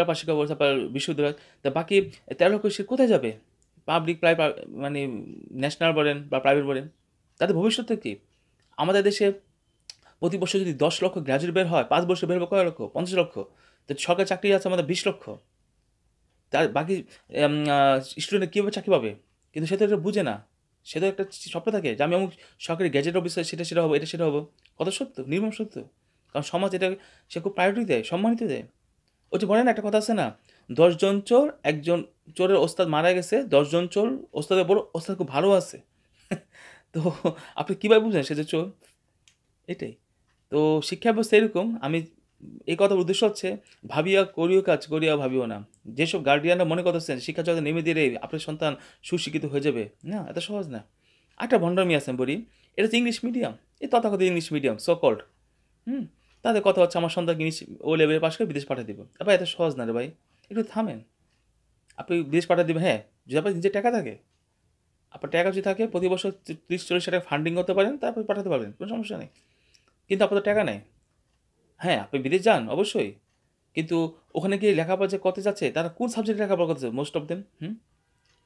পাস করার পর তারপর বিশ্ববিদ্যালয়, তা বাকি 13 লক্ষ সে কোথায় যাবে? পাবলিক প্রাইভেট, মানে ন্যাশনাল বলেন বা প্রাইভেট বলেন, তাদের ভবিষ্যৎটা কী? আমাদের দেশে প্রতি বছর যদি 10 লক্ষ গ্র্যাজুয়েট বের হয়, 5 বছর বের হবে কয় লক্ষ? 50 লক্ষ। তো সরকারি চাকরি আছে আমাদের 20 লক্ষ। তার বাকি স্টুডেন্ট কীভাবে চাকরি পাবে? কিন্তু সে তো এটা বুঝে না। সে তো একটা স্বপ্ন থাকে যে আমি অমুক সরকারি গ্যাজেট অফিসার, সেটা হবো, সেটা হবো। কত সত্য, নির্মম সত্য। কারণ সমাজ এটা সে খুব প্রায়োরিটি দেয়, সম্মানিত দেয়। ওই যে বলে না, একটা কথা আছে না, ১০ জন চোর, একজন চোরের ওস্তাদ মারা গেছে, ১০ জন চোর ওস্তাদের বড়, ওস্তাদ খুব ভালো আছে। তো আপনি কীভাবে বুঝলেন সে যে চোর? এটাই। তো শিক্ষা ব্যবস্থা এরকম। আমি এই কথার উদ্দেশ্য হচ্ছে, ভাবিয়া করিও কাজ, করিয়া ভাবিও না। যেসব গার্ডিয়ানরা মনে করতেছেন শিক্ষা জগতে নেমে দিলে আপনার সন্তান সুশিক্ষিত হয়ে যাবে, না, এত সহজ না। আরেকটা ভণ্ডামি আছে বলি, এটা হচ্ছে ইংলিশ মিডিয়াম, এই তথাকথিত ইংলিশ মিডিয়াম সো কল্ড। হুম? তাদের কথা হচ্ছে আমার সন্তানকে ইংলিশ ও লেভেলে পাস করে বিদেশ পাঠিয়ে দিব। ভাই এত সহজ না রে ভাই, একটু থামেন। আপনি বিদেশ পাঠিয়ে দিবেন, হ্যাঁ, যদি আপনার নিজের টাকা থাকে, আপনার টাকা যদি থাকে, প্রতি বছর ৩০-৪০ টাকা ফান্ডিং করতে পারেন, তারপর পাঠাতে পারবেন, কোনো সমস্যা নেই। কিন্তু আপনার টাকা নেই। হ্যাঁ, আপনি বিদেশ যান অবশ্যই। কিন্তু ওখানে গিয়ে লেখাপড়া যে করতে যাচ্ছে, তারা কোন সাবজেক্টে লেখাপড়া করতেছে মোস্ট অফ দেম?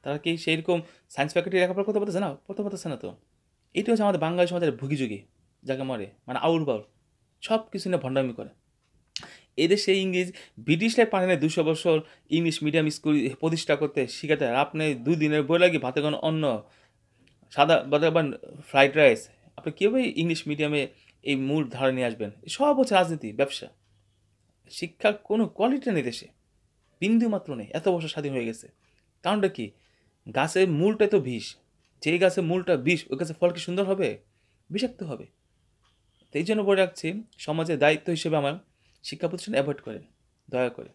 তারা কি সেইরকম সায়েন্স ফ্যাকাল্টি লেখাপড়া করতে পারতেছে না? করতে পারতেছে না তো। এটি হচ্ছে আমাদের বাঙালি সমাজের ভুগিযুগি, যাকে মারে মানে আউল বাউল, সব কিছু নিয়ে ভণ্ডামি করে। এদেশে ইংরেজ ব্রিটিশরাই পারে না ২০০ বছর ইংলিশ মিডিয়াম স্কুল প্রতিষ্ঠা করতে, শিখাতে। আর আপনি ২ দিনের বই লাগে ভাতে কোনো অন্ন, সাদা ভাতে আবার ফ্রাইড রাইস, আপনি কীভাবে ইংলিশ মিডিয়ামে এই মূল ধারা নিয়ে আসবেন? সব হচ্ছে রাজনীতি, ব্যবসা। শিক্ষার কোনো কোয়ালিটি নেই দেশে, বিন্দু মাত্র নেই। এত বছর স্বাধীন হয়ে গেছে, কারণটা কি? গাছের মূলটাই তো বিষ। যেই গাছের মূলটা বিষ, ওই গাছের ফল কি সুন্দর হবে? বিষাক্ত হবে। তো এই জন্য বলে রাখছি, সমাজের দায়িত্ব হিসেবে আমার, শিক্ষা প্রতিষ্ঠান অ্যাভয়েড করেন দয়া করে।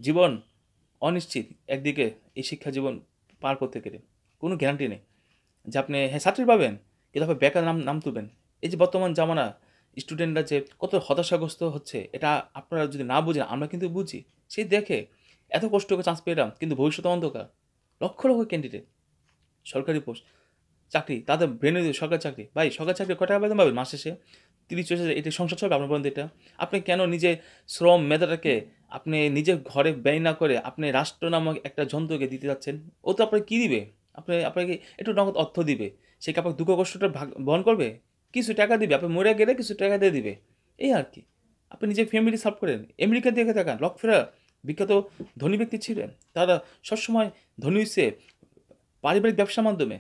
জীবন অনিশ্চিত, একদিকে এই শিক্ষা জীবন পার করতে গেলে কোনো গ্যারান্টি নেই যে আপনি হ্যাঁ চাকরি পাবেন, কিন্তু আপনি বেকার নাম তুলবেন। এই যে বর্তমান জামানা, স্টুডেন্টরা যে কত হতাশাগ্রস্ত হচ্ছে, এটা আপনারা যদি না বুঝেন, আমরা কিন্তু বুঝি। সেই দেখে এত কষ্ট করে চান্স পেলাম, কিন্তু ভবিষ্যৎ অন্ধকার। লক্ষ লক্ষ ক্যান্ডিডেট সরকারি পোস্ট, চাকরি, তাদের ব্রেনে সরকারি চাকরি। ভাই সরকারি চাকরি কয় টাকা বেতন পাবেন মাস শেষে? ৩০-৪০ এটা সংসার চলবে আপনার পর্যন্ত? এটা আপনি কেন নিজে শ্রম মেধাটাকে আপনি নিজের ঘরে ব্যয় না করে আপনি রাষ্ট্র নামক একটা যন্ত্রকে দিতে যাচ্ছেন? ও তো আপনাকে কী দিবে? আপনাকে একটু নগদ অর্থ দিবে। সে কি আপনার দুঃখ কষ্টটা বহন করবে? কিছু টাকা দিবে, আপনি মরে গেলে কিছু টাকা দিয়ে দিবে, এই আর কি। আপনি নিজের ফ্যামিলি সার্ভ করেন। আমেরিকার দিকে তাকান, রকফেলার বিখ্যাত ধনী ব্যক্তি ছিলেন। তারা সবসময় ধনী হইছে পারিবারিক ব্যবসার মাধ্যমে।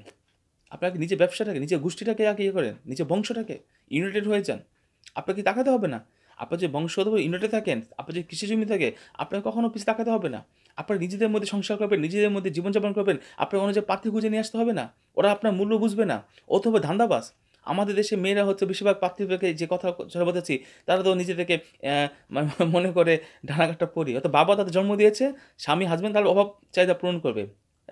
আপনাকে নিজের ব্যবসাটাকে, নিজের গোষ্ঠীটাকে আগে ইয়ে করেন, নিজের বংশটাকে ইউনাইটেড হয়ে যান। আপনাকে তাকাতে হবে না। আপনার যে বংশ ইউনাইটেড থাকেন, আপনার যে কৃষি জমি থাকে, আপনাকে কখনো পিছিয়ে তাকাতে হবে না। আপনারা নিজেদের মধ্যে সংসার করবেন, নিজেদের মধ্যে জীবনযাপন করবেন। আপনার অনুযায়ী পাত্রী খুঁজে নিয়ে আসতে হবে না। ওরা আপনার মূল্য বুঝবে না। অথবা ধান্দাবাজ। আমাদের দেশে মেয়েরা হচ্ছে বেশিরভাগ পাত্রীকে, যে কথা বলতেছি, তারা তো নিজেদেরকে মনে করে ডানাকাটা পরি। অর্থাৎ বাবা তাদের জন্ম দিয়েছে, স্বামী হাজবেন্ড তার অভাব চাহিদা পূরণ করবে।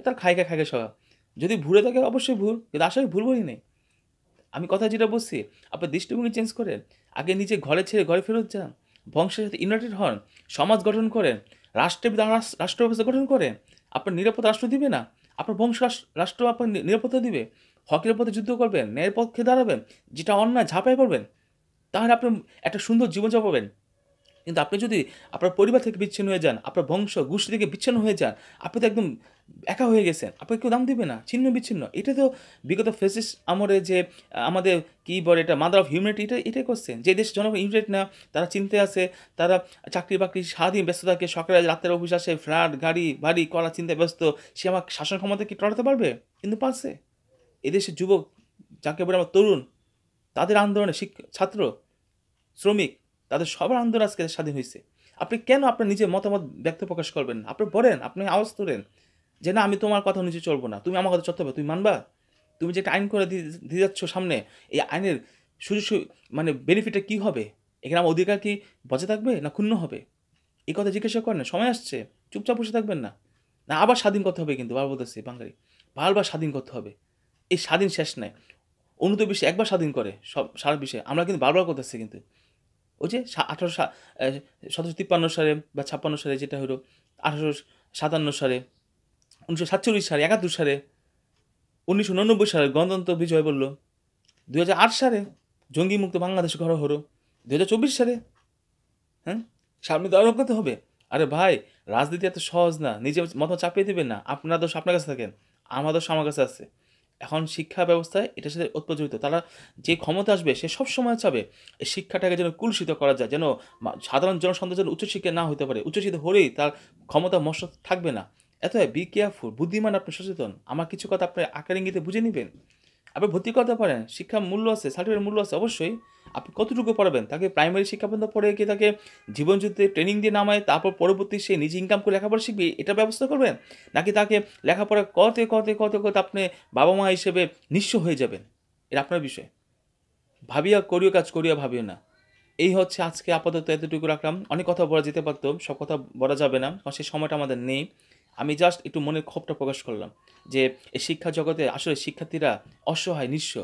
তার খাইকা স্বভাব। যদি ভুলে থাকে অবশ্যই ভুল, কিন্তু আসলে ভুল বই নেই। আমি কথা যেটা বলছি, আপনার দৃষ্টিভঙ্গি চেঞ্জ করেন। আগে নিজে ঘরে ছেড়ে ঘরে ফেরত যান। বংশের সাথে ইউনাইটেড হন। সমাজ গঠন করেন। রাষ্ট্র ব্যবস্থা গঠন করেন। আপনার নিরাপদ রাষ্ট্র দিবে না, আপনার বংশ রাষ্ট্র আপনার নিরাপত্তা দিবে। হকের পথে যুদ্ধ করবেন, ন্যায়ের পক্ষে দাঁড়াবেন, যেটা অন্যায় ঝাঁপাই করবেন। তাহলে আপনি একটা সুন্দর জীবনযাপন পাবেন। কিন্তু আপনি যদি আপনার পরিবার থেকে বিচ্ছিন্ন হয়ে যান, আপনার বংশ গোষ্ঠী থেকে বিচ্ছিন্ন হয়ে যান, আপনি তো একদম একা হয়ে গেছেন। আপনাকে কেউ দাম দিবে না, ছিন্ন বিচ্ছিন্ন। এটা তো বিগত ফেসিস্ট আমলে যে আমাদের কী বলে এটা, মাদার অফ হিউম্যানিটি, এটাই করছেন। যে দেশের জনগণ ইউনাইটেড না, তারা চিনতে আছে, তারা চাকরি বাকরি সারাদিন ব্যস্ত থাকে, সকালে রাতের অফিস আসে, ফ্ল্যাট গাড়ি বাড়ি করা চিন্তায় ব্যস্ত। সে আমার শাসন ক্ষমতা কি টলাতে পারবে? কিন্তু পারছে। এদেশের যুবক, যাকে বলে আমার তরুণ, তাদের আন্দোলনে ছাত্র, শ্রমিক, তাদের সবার আন্দোলন আজকে স্বাধীন হয়েছে। আপনি কেন আপনার নিজের মতামত ব্যক্ত প্রকাশ করবেন না? আপনি বলেন, আপনি আওয়াজ তোলেন যে না, আমি তোমার কথা অনুযায়ী চলবো না, তুমি আমার কথা চলতে হবে, তুমি মানবা? তুমি যে একটা আইন করে দিয়ে যাচ্ছ সামনে, এই আইনের সুযোগ মানে বেনিফিটটা কী হবে? এখানে আমার অধিকার কি বজায় থাকবে না ক্ষুণ্ণ হবে? এই কথা জিজ্ঞাসা করেন। সময় আসছে, চুপচাপ বসে থাকবেন না। না, আবার স্বাধীন করতে হবে, কিন্তু বারবার বলতেছি বাঙালি, বারবার স্বাধীন করতে হবে। এই স্বাধীন শেষ নেই। অন্যদের বিশ্বে একবার স্বাধীন করে সব সারা বিশ্বে, আমরা কিন্তু বারবার করতেছি। কিন্তু ওই যে 1753 সালে বা 56 সালে, যেটা হলো 1857 সালে, 1947 সালে, 71 সালে, 1989 সালে গণতন্ত্র বিজয় বলল, 2008 সালে জঙ্গি মুক্ত বাংলাদেশ গড়া হলো, 2024 সালে হ্যাঁ সামনে দল করতে হবে। আরে ভাই, রাজনীতি এত সহজ না। নিজের মতো চাপিয়ে দেবেন না। আপনার দোষ আপনার কাছে থাকেন, আমার দোষ আমার কাছে আছে। এখন শিক্ষা ব্যবস্থায় এটার সাথে ওতপ্রোত। তারা যে ক্ষমতা আসবে, সে সবসময় চাবে এই শিক্ষাটাকে যেন কুলুষিত করা যায়, যেন সাধারণ জনসন্তান যেন উচ্চশিক্ষা না হতে পারে। উচ্চশিক্ষিত হলেই তার ক্ষমতা মস্ত থাকবে না। এত বি কেয়ারফুল, বুদ্ধিমান, আপনি সচেতন। আমার কিছু কথা আপনি আকার ইঙ্গিতে বুঝে নেবেন। আপনি ভর্তি করতে পারেন, শিক্ষার মূল্য আছে, সার্টিফিকেটের মূল্য আছে অবশ্যই। আপনি কতটুকু পড়াবেন? তাকে প্রাইমারি শিক্ষা পর্যন্ত পড়ে গিয়ে তাকে জীবনযুদ্ধে ট্রেনিং দিয়ে নামায়, তারপর পরবর্তী সে নিজে ইনকাম করে লেখাপড়া শিখবে, এটার ব্যবস্থা করবেন? নাকি তাকে লেখাপড়া করতে আপনি বাবা মা হিসেবে নিঃস্ব হয়ে যাবেন? এটা আপনার বিষয়। ভাবিয়া করিও কাজ, করিয়া ভাবিও না। এই হচ্ছে আজকে আপাতত এতটুকু রাখলাম। অনেক কথা বলা যেতে পারত, সব কথা বলা যাবে না, কারণ সেই সময়টা আমাদের নেই। আমি জাস্ট একটু মনের ক্ষোভটা প্রকাশ করলাম যে এই শিক্ষা জগতে আসলে শিক্ষার্থীরা অসহায়, নিঃস্ব।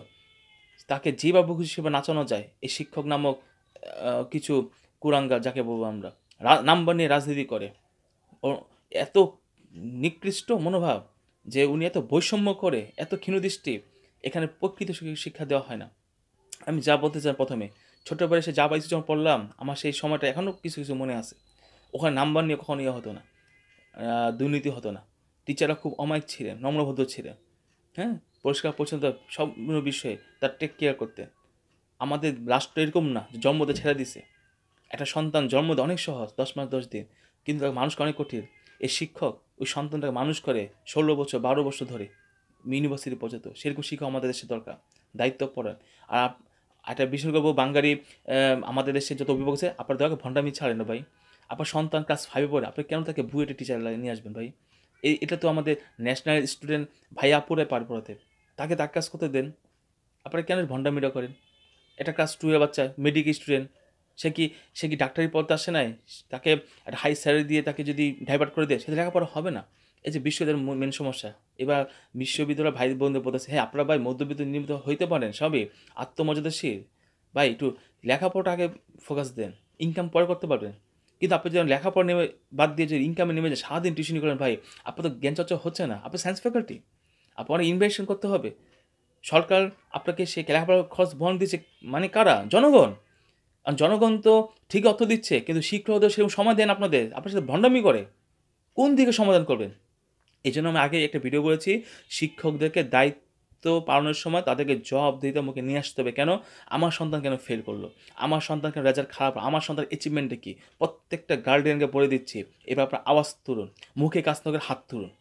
তাকে যেভাবে খুশি সেভাবে নাচানো যায়, এই শিক্ষক নামক কিছু কুলাঙ্গার, যাকে বলবো আমরা, নাম্বার নিয়ে রাজনীতি করে। ও এত নিকৃষ্ট মনোভাব যে উনি এত বৈষম্য করে, এত ক্ষীণদৃষ্টি। এখানে প্রকৃত শিক্ষা দেওয়া হয় না। আমি যা বলতে চাই, প্রথমে ছোটবেলায় সে যা পাইছি যখন পড়লাম, আমার সেই সময়টা এখনও কিছু কিছু মনে আছে। ওখানে নাম্বার নিয়ে কখনো ইয়ে হতো না, দুর্নীতি হতো না। টিচাররা খুব অমায়িক ছিলেন, নম্রভদ্র ছিলেন। হ্যাঁ, পরিষ্কার পরিচ্ছন্নতা সব বিষয়ে তার টেক কেয়ার করতে। আমাদের রাষ্ট্র এরকম না যে জন্মতে ছেড়ে দিছে। একটা সন্তান জন্ম দেওয়া অনেক সহজ, 10 মাস 10 দিন, কিন্তু তাকে মানুষ অনেক কঠিন। এই শিক্ষক ওই সন্তানটাকে মানুষ করে 16 বছর 12 বছর ধরে, ইউনিভার্সিটি পর্যন্ত। সেরকম শিক্ষক আমাদের দেশে দরকার, দায়িত্ব পড়েন। আর একটা বিষয় করবো, বাঙালি আমাদের দেশে যত অভিভাবক আছে, আপনার দরকার ভণ্ডামি ছাড়েন না ভাই। আপনার সন্তান ক্লাস 5-এ পড়ে, আপনি কেন তাকে বুয়েটে টিচার নিয়ে আসবেন ভাই? এটা তো আমাদের ন্যাশনাল স্টুডেন্ট ভাই আপুরে পার পড়াতে, তাকে তার কাজ করতে দেন। আপনারা কেন ভণ্ডামিটা করেন? এটা ক্লাস 2 এর বাচ্চা, মেডিকেল স্টুডেন্ট, সে কি ডাক্তারি পড়তে আসে নাই? তাকে একটা হাই স্যালারি দিয়ে তাকে যদি ডাইভার্ট করে দেয়, সেটা লেখাপড়া হবে না। এই যে বিশ্ববিদ্যালয়ের মেন সমস্যা। এবার বিশ্ববিদ্যালয় ভাই বোনদের বলতেছে, হ্যাঁ আপনারা ভাই মধ্যবিত্ত নির্মিত হইতে পারেন, সবই আত্মমর্যাদাশীল, ভাই একটু লেখাপড়াটা আগে ফোকাস দেন, ইনকাম পরে করতে পারবেন। কিন্তু আপনি যখন লেখাপড়া নেমে বাদ দিয়ে যে ইনকামে নেমে যে সারাদিন টিউশনি করেন, ভাই আপনার তো জ্ঞান চর্চা হচ্ছে না। আপনার সায়েন্স ফ্যাকাল্টি, আপনার অনেক ইনভেস্টমেন্ট করতে হবে। সরকার আপনাকে সে লেখাপড়ার খরচ বহন দিচ্ছে, মানে কারা? জনগণ। আর জনগণ তো ঠিক অর্থ দিচ্ছে, কিন্তু শিক্ষকদের সেরকম সময় দেন আপনাদের, আপনার সাথে ভণ্ডামি করে। কোন দিকে সমাধান করবেন? এই জন্য আমি আগে একটা ভিডিও বলেছি, শিক্ষকদেরকে দায়িত্ব পালনের সময় তাদেরকে জবাবদিহিতার মুখে নিয়ে আসতে হবে। কেন? আমার সন্তান কেন ফেল করলো? আমার সন্তান কেন রেজাল্ট খারাপ? আমার সন্তানের অ্যাচিভমেন্টটা কী? প্রত্যেকটা গার্ডিয়ানকে বলে দিচ্ছি, এবার আপনার আওয়াজ তুলুন, মুখে কাজ না করে হাত তুলুন।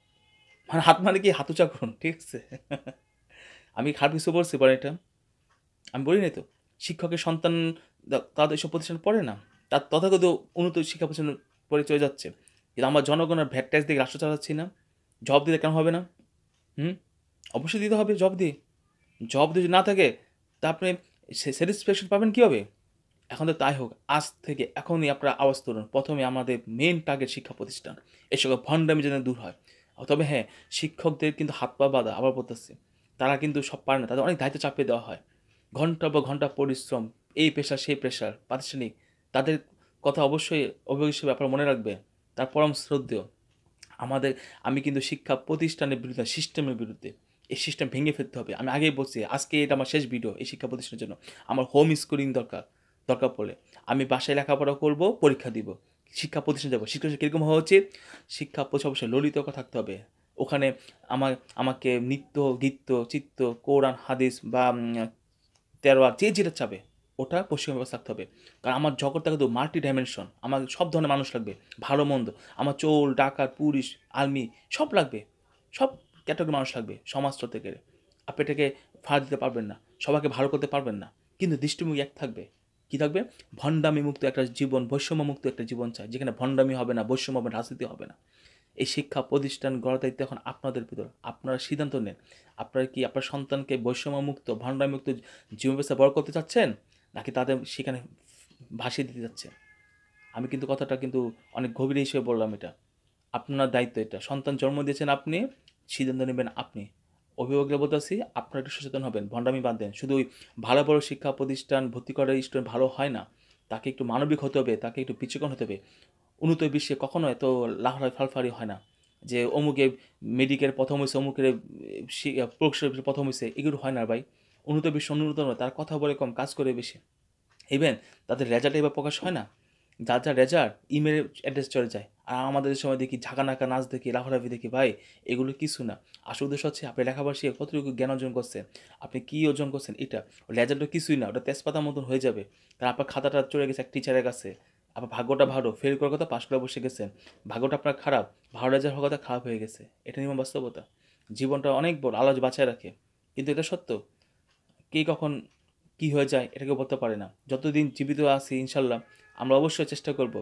মানে হাত মানে কি, হাত উঁচা করুন, ঠিক আছে? আমি খারাপ কিছু বলছি পরে এটা? আমি বলি নাই তো। শিক্ষকের সন্তান তাদের এসব প্রতিষ্ঠানে পড়ে না। তার তথাগত উন্নত শিক্ষা প্রতিষ্ঠানে পড়ে চলে যাচ্ছে। কিন্তু আমরা জনগণের ভ্যাট ট্যাক্স দিয়ে রাষ্ট্র চালাচ্ছি না। জব দিতে কেন হবে না? হুম? অবশ্যই দিতে হবে জব দিয়ে। জব যদি না থাকে, তা আপনি স্যাটিসফ্যাকশন পাবেন কীভাবে? এখন তো তাই হোক, আজ থেকে এখনই আপনারা আওয়াজ তুলুন। প্রথমে আমাদের মেইন টার্গেট শিক্ষা প্রতিষ্ঠান। এই সকল ভণ্ডামি যেন দূর হয়। তবে হ্যাঁ, শিক্ষকদের কিন্তু হাত পা বাঁধা, আবার বলতেছি। তারা কিন্তু সব পারে না, তাদের অনেক দায়িত্ব চাপিয়ে দেওয়া হয়। ঘন্টার পর ঘন্টা পরিশ্রম, এই প্রেশার সেই প্রেশার, প্রাতিষ্ঠানিক। তাদের কথা অবশ্যই অভিভাবক হিসেবে আপনারা মনে রাখবেন। তার পরম শ্রদ্ধেয়। আমি কিন্তু শিক্ষা প্রতিষ্ঠানের বিরুদ্ধে, সিস্টেমের বিরুদ্ধে। এই সিস্টেম ভেঙে ফেলতে হবে। আমি আগেই বলছি, আজকে এটা আমার শেষ ভিডিও এই শিক্ষা প্রতিষ্ঠানের জন্য। আমার হোম স্কুলিং দরকার পড়লে আমি বাসায় লেখাপড়া করব, পরীক্ষা দিব, শিক্ষা প্রতিষ্ঠানে যাব। শিক্ষা কীরকম হওয়া উচিত? শিক্ষা অবশ্যই ললিতকর থাকতে হবে। ওখানে আমাকে নৃত্য, গীত, চিত্ত, কোরআন, হাদিস বা তেলোয়াত যে যেটা চাবে, ওটা পশ্চিমবঙ্গের ব্যবস্থা থাকতে হবে। কারণ আমার জগৎটা কিন্তু মাল্টি ডাইমেনশন। আমার সব ধরনের মানুষ লাগবে, ভালো মন্দ। আমার চোর, ডাকাত, পুলিশ, আর্মি সব লাগবে। সব ক্যাটাগরির মানুষ লাগবে সমাজ চলতে গেলে। আপনি এটাকে ফাঁড় দিতে পারবেন না, সবাইকে ভালো করতে পারবেন না। কিন্তু দৃষ্টিভঙ্গি এক থাকবে। কী থাকবে? ভণ্ডামি মুক্ত একটা জীবন, বৈষম্য মুক্ত একটা জীবন চাই, যেখানে ভণ্ডামি হবে না, বৈষম্য হবে না, রাজনীতি হবে না। এই শিক্ষা প্রতিষ্ঠান গড়ার দায়িত্ব এখন আপনাদের ভিতর। আপনারা সিদ্ধান্ত নেন। আপনারা কি আপনার সন্তানকে বৈষম্যমুক্ত, ভণ্ডামিমুক্ত জীবন ব্যবস্থা বড় করতে চাচ্ছেন, নাকি তাদের সেখানে ভাসিয়ে দিতে চাচ্ছেন? আমি কিন্তু কথাটা কিন্তু অনেক গভীর হিসেবে বললাম এটা। আপনার দায়িত্ব এটা। সন্তান জন্ম দিয়েছেন আপনি, সিদ্ধান্ত নেবেন আপনি। অভিভাবকরা বলতেছি, আপনারা একটু সচেতন হবেন, ভণ্ডামি বাদ দেন। শুধু ওই ভালো বড় শিক্ষা প্রতিষ্ঠান ভর্তি করার স্টুডেন্ট ভালো হয় না। তাকে একটু মানবিক হতে হবে, তাকে একটু বিচক্ষণ হতে হবে। উন্নত বিশ্বে কখনো এত লাফালাফি ফালফারি হয় না যে অমুকে মেডিকেল প্রথম হয়েছে, অমুকের প্রকৌশল প্রথম হয়েছে, এগুলো হয় না ভাই। উন্নত বিশ্ব উন্নত নয়, তার কথা বলে কম, কাজ করে বেশি। ইভেন তাদের রেজাল্ট এবার প্রকাশ হয় না। যার রেজাল্ট ইমেল অ্যাড্রেস চলে যায়। আর আমাদের সময় দেখি ঝাঁকানাকা নাচ দেখি, লাফালাফি দেখি, ভাই এগুলো কিছু না। আসল উদ্দেশ্য হচ্ছে আপনি লেখাপড়া শিখে কতটুকু জ্ঞান অর্জন করছেন, আপনি কী অর্জন করছেন। এটা রেজাল্টও কিছুই না, ওটা তেজপাতার মতন হয়ে যাবে। কারণ আপনার খাতাটা চলে গেছে এক টিচারের কাছে, আপনার ভাগ্যটা ভালো, ফেল করার কথা পাশ করে বসে গেছেন। ভাগ্যটা আপনার খারাপ, ভালো রেজাল্ট হওয়ার কথা খারাপ হয়ে গেছে। এটা নিয়ম বাস্তবতা। জীবনটা অনেক বড়, আল্লাহ বাঁচায় রাখে। কিন্তু এটা সত্য। কে কখন কি হয়ে যায় এটা কেউ বলতে পারে না। যতদিন জীবিত আছি ইনশাল্লাহ আমরা অবশ্যই চেষ্টা করব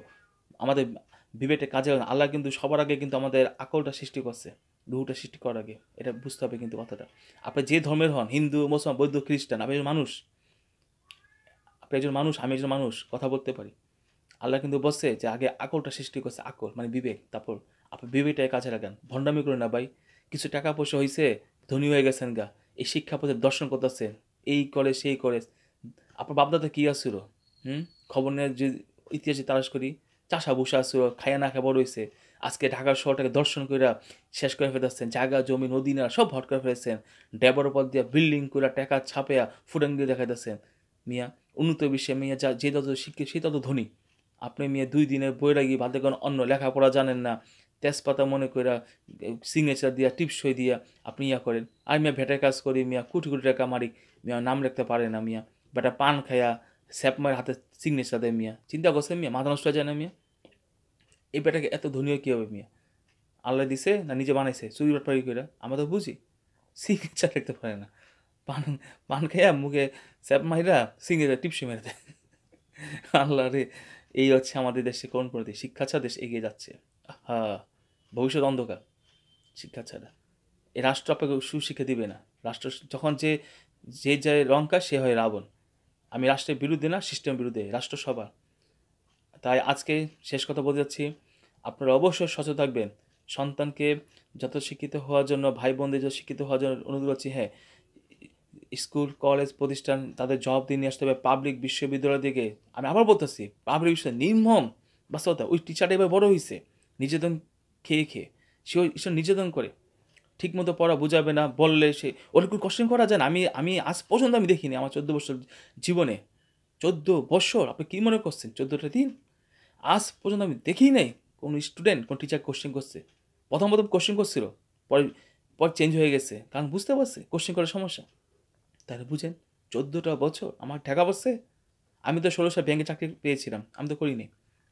আমাদের বিবেকটা কাজে লাগানো। আল্লাহ কিন্তু সবার আগে কিন্তু আমাদের আকলটা সৃষ্টি করছে, রুহটা সৃষ্টি করার আগে। এটা বুঝতে হবে কিন্তু কথাটা। আপনি যে ধর্মের হন, হিন্দু, মুসলমান, বৌদ্ধ, খ্রিস্টান, আপনি একজন মানুষ। আপনি একজন মানুষ, আমি একজন মানুষ, কথা বলতে পারি। আল্লাহ কিন্তু বলছে যে আগে আকলটা সৃষ্টি করছে, আকল মানে বিবেক। তারপর আপনি বিবেকটাকে কাজে লাগান, ভণ্ডামি করে না ভাই। কিছু টাকা পয়সা হয়েছে, ধনী হয়ে গেছেন গা, এই শিক্ষা পথে দর্শন করতেছেন, এই কলেজ সেই কলেজ। আপনার বাপদাদা কি আসছিল? খবর নিয়ে যে ইতিহাসে তালাশ করি, চাষা বসে আসছিল, খাইয়া না খায় বড় হয়েছে। আজকে ঢাকার শহরটাকে দর্শন করে শেষ করে ফেলেছেন, জায়গা জমি নদী না সব ভট করে ফেলেছেন, ডেভেলপার দিয়ে বিল্ডিং করে টাকা ছাপেয়া ফুটাং দিয়ে দেখাইতেছেন। মিয়া উন্নত বিশ্বে মিয়া যা যে তত শিক্ষিত সে তত ধনী। আপনি মিয়া 2 দিনের বই লাগিয়ে ভাতে কোনো অন্য লেখাপড়া জানেন না, তেজপাতা মনে কইরা সিগনেচার দিয়া টিপসই দিয়া আপনি ইয়া করেন। আর মিয়া ভেটার কাজ করি মিয়া কোটি কোটি টাকা মারি, মিয়া নাম রাখতে পারে না মিয়া। বেটা পান খায়া স্যাপ মায়ের হাতে সিগনেচার দেয় মিয়া। চিন্তা করছেন মিয়া, মাথা নষ্ট হয়ে যায় না মিয়া? এই বেটাকে এত ধনীয় কী হবে মিয়া? আল্লাহ দিছে না নিজে বানাইছে চুরি বাটপারি করে? আমরা তো বুঝি সিগনেচার রাখতে পারে না। পান পান খাইয়া মুখে স্যাপ মাইরা সিগনেচার টিপসই মেরে দেয়। আল্লাহ রে, এই হচ্ছে আমাদের দেশে কোন প্রতি শিক্ষা ছাড়া দেশ এগিয়ে যাচ্ছে। হ্যাঁ, ভবিষ্যৎ অন্ধকার শিক্ষা ছাড়া। এই রাষ্ট্র আপনাকে সুশিক্ষা দিবে না। রাষ্ট্র যখন যে যায় লঙ্কা সে হয় রাবণ। আমি রাষ্ট্রের বিরুদ্ধে না, সিস্টেম বিরুদ্ধে, রাষ্ট্র সবার। তাই আজকে শেষ কথা বলতে যাচ্ছি, আপনারা অবশ্যই সচেতন থাকবেন। সন্তানকে যত শিক্ষিত হওয়ার জন্য, ভাই বোনদের যত শিক্ষিত হওয়ার জন্য অনুরোধ করছি। হ্যাঁ, স্কুল কলেজ প্রতিষ্ঠান তাদের জবাব দিয়ে নিয়ে আসতে হবে। পাবলিক বিশ্ববিদ্যালয় থেকে আমি আবার বলতেছি, পাবলিক বিশ্ববিদ্যালয় নির্মম বাস্তবতা। ওই টিচারটা এবার বড় হয়েছে নির্যাতন খেয়ে খেয়ে, সে ওই নির্যাতন করে, ঠিক মতো পড়া বোঝাবে না, বললে সে ওরকম কোশ্চেন করা যায় না। আমি আজ পর্যন্ত আমি দেখিনি আমার 14 বছর জীবনে। 14 বছর আপনি কী মনে করছেন? 14টা দিন আজ পর্যন্ত আমি দেখি নাই কোনো স্টুডেন্ট কোন টিচার কোশ্চেন করছে। প্রথম কোশ্চেন করছিল, পরে পরে চেঞ্জ হয়ে গেছে, কারণ বুঝতে পারছে কোশ্চেন করার সমস্যা। তাহলে বুঝেন 14টা বছর আমার ঠেকা পড়ছে। আমি তো 16 সালে ব্যাংকে চাকরি পেয়েছিলাম, আমি তো করিনি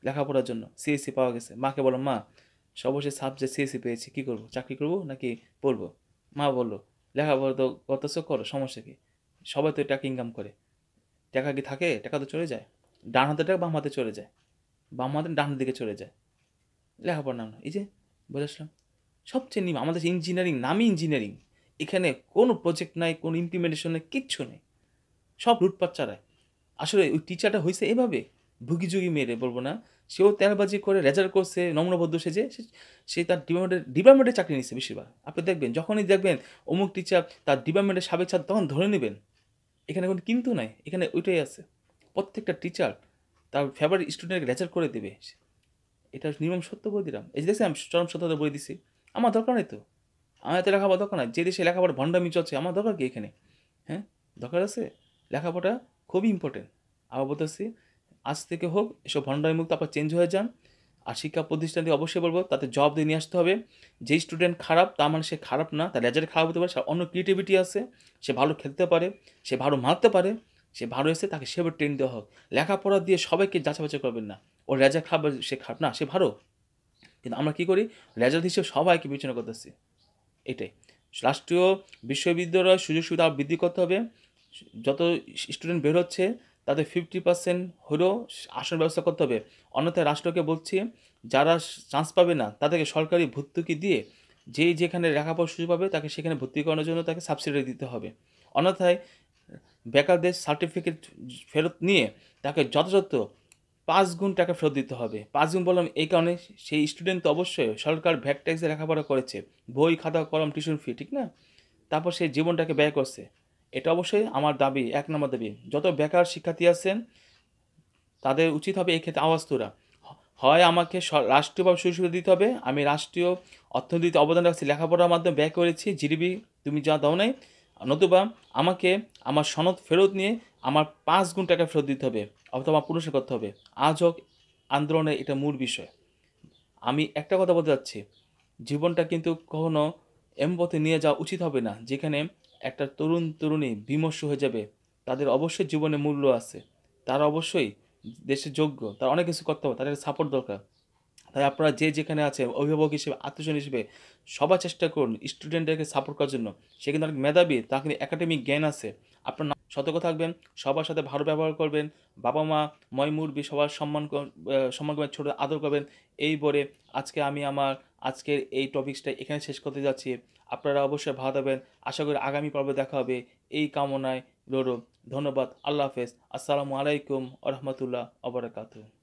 লেখাপড়ার জন্য। সিএসসি পাওয়া গেছে, মাকে বললাম মা সর্বশেষ সাবজেক্ট সিএসসি পেয়েছি, কী করবো? চাকরি করবো নাকি পড়বো? মা বললো লেখাপড়া তো করতেছো করো, সমস্যা কী? সবাই তো টাকা ইনকাম করে, টাকা কি থাকে? টাকা তো চলে যায়, ডান হাতে টাকা বাম হাতে চলে যায়, বাম হাতে ডান দিকে চলে যায়। লেখাপড়ার নাম না, এই যে বলে আসলাম সবচেয়ে নিম আমাদের ইঞ্জিনিয়ারিং, নামই ইঞ্জিনিয়ারিং। এখানে কোনো প্রজেক্ট নাই, কোনো ইমপ্লিমেন্টেশন নেই, কিচ্ছু নেই, সব লুটপাট চালায়। আসলে ওই টিচারটা হয়েছে এভাবে ভুগিঝুগি মেরে বলবো না, সেও তেলবাজি করে রেজাল্ট করছে নম্রবদ্ধ সেজে, সে তার ডিপার্টমেন্টে চাকরি নিচ্ছে বেশিরভাগ। আপনি দেখবেন যখনই দেখবেন অমুক টিচার তার ডিপার্টমেন্টের সাবেক ছাত্র, তখন ধরে নেবেন। এখানে কোনো কিন্তু নাই, এখানে ওইটাই আছে। প্রত্যেকটা টিচার তার ফেভারিট স্টুডেন্টকে রেজাল্ট করে দেবে। এটা নির্মম সত্য বলে দিলাম। এই যে দেখছি আমি চরম সত্যতা বলে দিছি। আমার দরকার নেই তো, আমার এত লেখাপড়া দরকার নাই। যে দেশে লেখাপড়া ভণ্ডামি চলছে, আমার দরকার কি এখানে? হ্যাঁ, দরকার আছে? লেখাপড়া খুবই ইম্পর্টেন্ট। আবার বলতেছি, আজ থেকে হোক এসব ভণ্ডামি মুক্ত, আপনার চেঞ্জ হয়ে যান। আর শিক্ষা প্রতিষ্ঠান দিয়ে অবশ্যই বলবো তাতে জব দিয়ে নিয়ে আসতে হবে। যেই স্টুডেন্ট খারাপ তার মানে সে খারাপ না, তার রেজাল্ট খারাপ হতে পারে, সে অন্য ক্রিয়েটিভিটি আছে, সে ভালো খেলতে পারে, সে ভালো মারতে পারে, সে ভালো এসে তাকে সেভাবে ট্রেন দেওয়া হোক। লেখাপড়া দিয়ে সবাইকে যাচাবাচা করবেন না, ওর রেজাল্ট খারাপ সে খারাপ না, সে ভালো। কিন্তু আমরা কী করি? রেজাল্ট হিসেবে সবাইকে বিবেচনা করতেছি। এটাই রাষ্ট্রীয় বিশ্ববিদ্যালয় সুযোগ সুবিধা বৃদ্ধি করতে হবে। যত স্টুডেন্ট বের হচ্ছে তাদের 50% হলেও আসন ব্যবস্থা করতে হবে। অন্যথায় রাষ্ট্রকে বলছি, যারা চান্স পাবে না তাদেরকে সরকারি ভর্তুকি দিয়ে যেই যেখানে লেখাপড়ার সুযোগ পাবে তাকে সেখানে ভর্তি করানোর জন্য তাকে সাবসিডি দিতে হবে। অন্যথায় বেকারদের সার্টিফিকেট ফেরত নিয়ে তাকে যথাযথ 5 গুণ টাকা ফেরত দিতে হবে। 5 গুণ বললাম এই কারণে, সেই স্টুডেন্ট তো অবশ্যই সরকার ভ্যাট ট্যাক্সে লেখাপড়া করেছে, বই খাতা কলম টিউশন ফি, ঠিক না? তারপর সেই জীবনটাকে ব্যয় করছে। এটা অবশ্যই আমার দাবি, 1 নম্বর দাবি, যত বেকার শিক্ষার্থী আছেন তাদের উচিত হবে এই ক্ষেত্রে আওয়াজ তোলা। হয় আমাকে রাষ্ট্রীয়ভাবে সুযোগ সুবিধা দিতে হবে, আমি রাষ্ট্রীয় অর্থনীতিতে অবদান রাখছি, লেখাপড়ার মাধ্যমে ব্যয় করেছি, জিডিপি তুমি যা দাও নাই, নতুবা আমাকে আমার সনদ ফেরত নিয়ে আমার 5 গুণ টাকা ফেরত দিতে হবে, অথবা পুনর্শীলন করতে হবে। আজ হোক আন্দোলনের এটা মূল বিষয়। আমি একটা কথা বলতে চাচ্ছি, জীবনটা কিন্তু কখনো এমন পথে নিয়ে যাওয়া উচিত হবে না যেখানে একটা তরুণী বিমর্ষ হয়ে যাবে। তাদের অবশ্যই জীবনে মূল্য আছে, তারা অবশ্যই দেশের যোগ্য, তারা অনেক কিছু করতে হবে, তাদের সাপোর্ট দরকার। তাই আপনারা যে যেখানে আছেন অভিভাবক হিসেবে, আত্মীয়স্বজন হিসেবে সবার চেষ্টা করুন স্টুডেন্টদেরকে সাপোর্ট করার জন্য। সে কিন্তু অনেক মেধাবী, তার কিন্তু একাডেমিক জ্ঞান আছে। আপনার সতর্ক থাকবেন, সবার সাথে ভালো ব্যবহার করবেন, বাবা-মা, ময়-মুরব্বি সবার সম্মান করবেন, ছোটদের আদর করবেন। এই বলে আমি আমার আজকের এই টপিকসটা এখানে শেষ করতে যাচ্ছি। আপনারা অবশ্যই ভালো থাকবেন। আশা করি আগামী পর্বে দেখা হবে। এই কামনায় রইল। ধন্যবাদ। আল্লাহ হাফেজ। আসসালামু আলাইকুম ওয়া রাহমাতুল্লাহ ওয়া বারাকাতুহু।